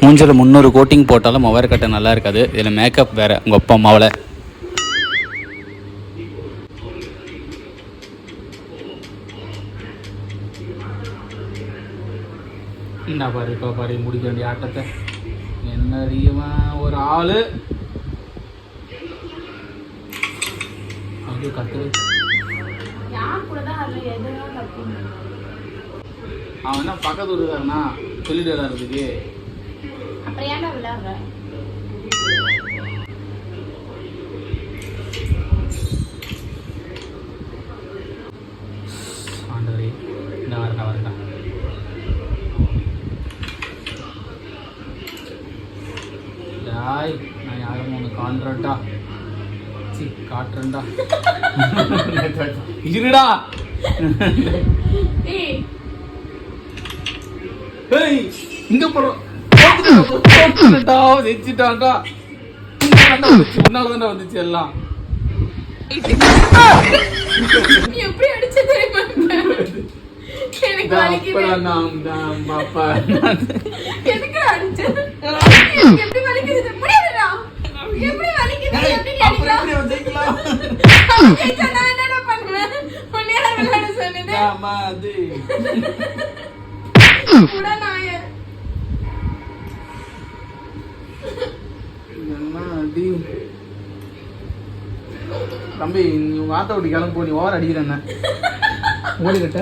மூஞ்சில் 300 கோட்டிங் போட்டாலும் மொவர் கட்டை நல்லா இருக்காது. இதில் மேக்கப் வேறு உங்கள் அப்பா அம்மாவில். என்ன பாரு இப்போ பாரு முடிக்க வேண்டிய ஆட்டத்தை. என்ன ஒரு ஆள் அப்படியே கத்து. அவன் என்ன பக்கத்து ஊருக்காரனா சொல்லிட்டு விளையாடுறதுக்கு. ஆண்டவரே இந்த வரண்டா டாய், நான் யாரும் ஒன்று காண்றேன்டா. காட்டுறேன்டா. இருடா. இங்க போறோம். ஜெயிச்சிட்டான்டா. உன்னாலதான்டா வந்துச்சு எல்லாம். எப்படி அடிச்சு தெரியுமா? எனக்கு வலிக்குது. பாப்பா எதுக்கு அடிச்ச? எப்படி வலிக்குது? முடியலடா. எப்படி வலிக்குது? எப்படி அடிக்கலாம்? ஜெயிச்சா நான் என்னடா பண்ணுவேன்? உன்னைய விளையாட சொன்னேன். ஆமா அது. கூட நாய. என்ன அடி? தம்பி நீ வாத்த விட்டு கிளம்பி போ. நீ ஓவர் அடிக்கிறேன். ஓடிக்கிட்ட